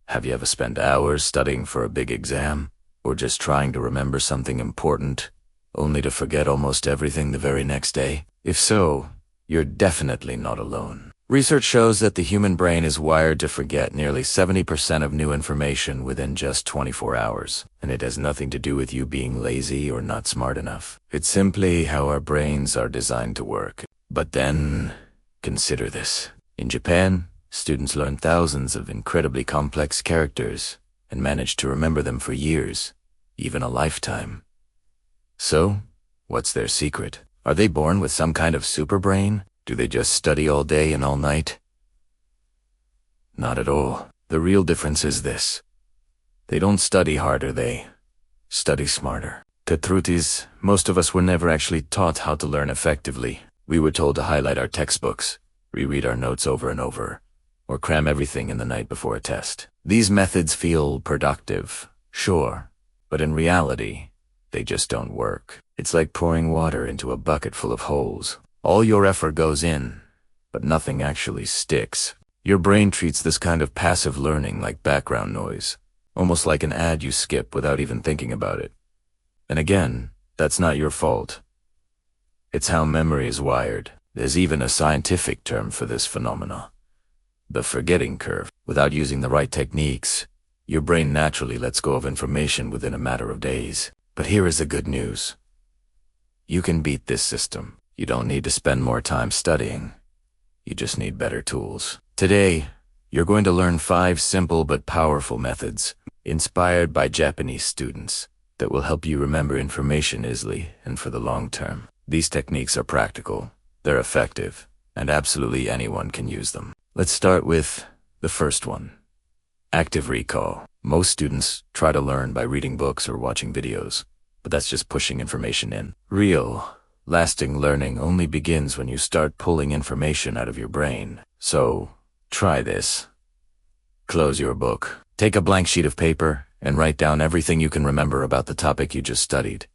Have you ever spent hours studying for a big exam, or just trying to remember something important, only to forget almost everything the very next day? If so, you're definitely not alone. Research shows that the human brain is wired to forget nearly 70% of new information within just 24 hours, and it has nothing to do with you being lazy or not smart enough. It's simply how our brains are designed to work. But then, consider this. In Japan, students learn thousands of incredibly complex characters and manage to remember them for years, even a lifetime. So, what's their secret? Are they born with some kind of super brain? Do they just study all day and all night? Not at all. The real difference is this. They don't study harder, they study smarter. The truth is, most of us were never actually taught how to learn effectively. We were told to highlight our textbooks, reread our notes over and over, or cram everything in the night before a test. These methods feel productive, sure, but in reality, they just don't work. It's like pouring water into a bucket full of holes. All your effort goes in, but nothing actually sticks. Your brain treats this kind of passive learning like background noise, almost like an ad you skip without even thinking about it. And again, that's not your fault. It's how memory is wired. There's even a scientific term for this phenomena: the forgetting curve. Without using the right techniques, your brain naturally lets go of information within a matter of days. But here is the good news. You can beat this system. You don't need to spend more time studying. You just need better tools. Today, you're going to learn 5 simple but powerful methods, inspired by Japanese students, that will help you remember information easily and for the long term. These techniques are practical, they're effective, and absolutely anyone can use them. Let's start with the first one: active recall. Most students try to learn by reading books or watching videos, but that's just pushing information in. Real, lasting learning only begins when you start pulling information out of your brain. So, try this. Close your book. Take a blank sheet of paper and write down everything you can remember about the topic you just studied,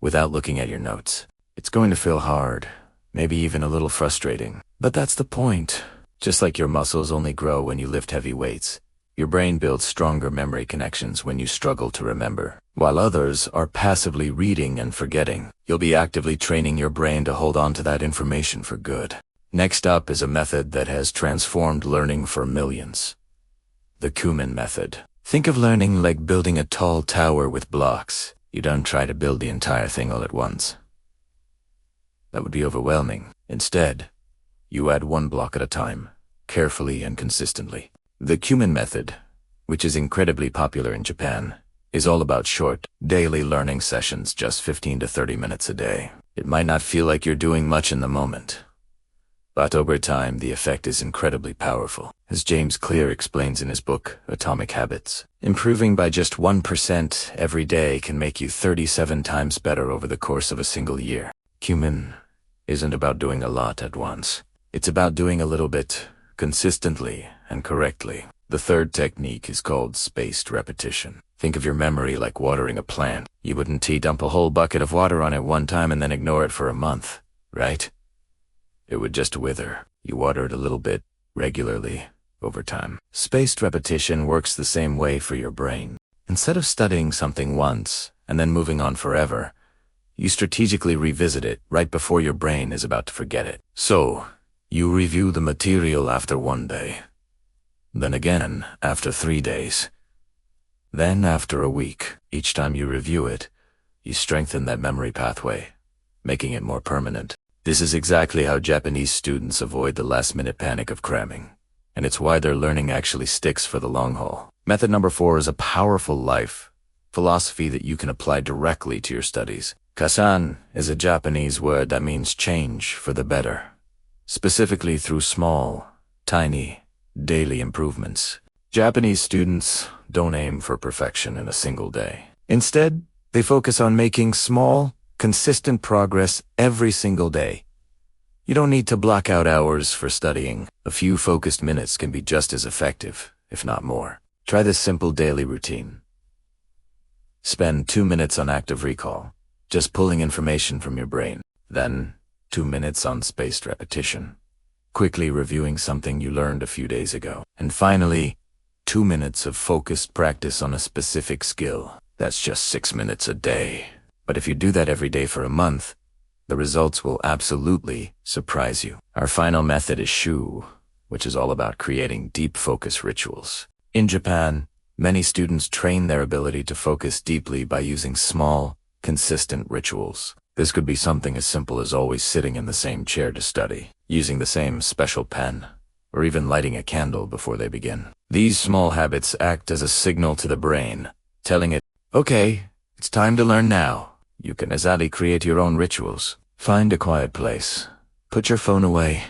without looking at your notes. It's going to feel hard, maybe even a little frustrating. But that's the point. Just like your muscles only grow when you lift heavy weights, your brain builds stronger memory connections when you struggle to remember. While others are passively reading and forgetting, you'll be actively training your brain to hold on to that information for good. Next up is a method that has transformed learning for millions: the Kumin method. Think of learning like building a tall tower with blocks. You don't try to build the entire thing all at once. That would be overwhelming. Instead, you add one block at a time, carefully and consistently. The Kumin method, which is incredibly popular in Japan, is all about short, daily learning sessions, just 15 to 30 minutes a day. It might not feel like you're doing much in the moment, but over time the effect is incredibly powerful. As James Clear explains in his book, Atomic Habits, improving by just 1% every day can make you 37 times better over the course of a single year. Kumin isn't about doing a lot at once. It's about doing a little bit, consistently and correctly. The third technique is called spaced repetition. Think of your memory like watering a plant. You wouldn't dump a whole bucket of water on it one time and then ignore it for a month, right? It would just wither. You water it a little bit, regularly, over time. Spaced repetition works the same way for your brain. Instead of studying something once and then moving on forever, you strategically revisit it right before your brain is about to forget it. So, you review the material after 1 day, then again after 3 days, then after a week. Each time you review it, you strengthen that memory pathway, making it more permanent. This is exactly how Japanese students avoid the last-minute panic of cramming, and it's why their learning actually sticks for the long haul. Method number 4 is a powerful life philosophy that you can apply directly to your studies. Kasan is a Japanese word that means change for the better, specifically through small, tiny, daily improvements. Japanese students don't aim for perfection in a single day. Instead, they focus on making small, consistent progress every single day. You don't need to block out hours for studying. A few focused minutes can be just as effective, if not more. Try this simple daily routine. Spend 2 minutes on active recall, just pulling information from your brain. Then, 2 minutes on spaced repetition, quickly reviewing something you learned a few days ago. And finally, 2 minutes of focused practice on a specific skill. That's just 6 minutes a day. But if you do that every day for a month, the results will absolutely surprise you. Our final method is Shu, which is all about creating deep focus rituals. In Japan, many students train their ability to focus deeply by using small, consistent rituals. This could be something as simple as always sitting in the same chair to study, using the same special pen, or even lighting a candle before they begin. These small habits act as a signal to the brain, telling it, "Okay, it's time to learn now." You can easily create your own rituals. Find a quiet place, put your phone away,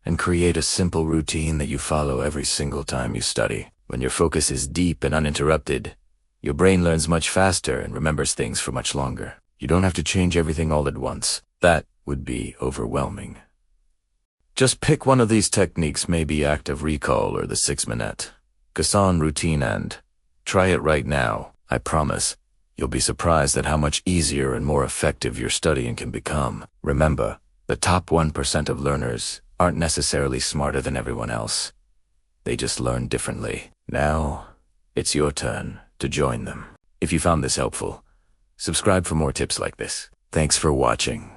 and create a simple routine that you follow every single time you study. When your focus is deep and uninterrupted, your brain learns much faster and remembers things for much longer. You don't have to change everything all at once. That would be overwhelming. Just pick one of these techniques, maybe active recall or the 6-minute Kasan routine, and try it right now. I promise, you'll be surprised at how much easier and more effective your studying can become. Remember, the top 1% of learners aren't necessarily smarter than everyone else. They just learn differently. Now, it's your turn to join them. If you found this helpful, subscribe for more tips like this. Thanks for watching.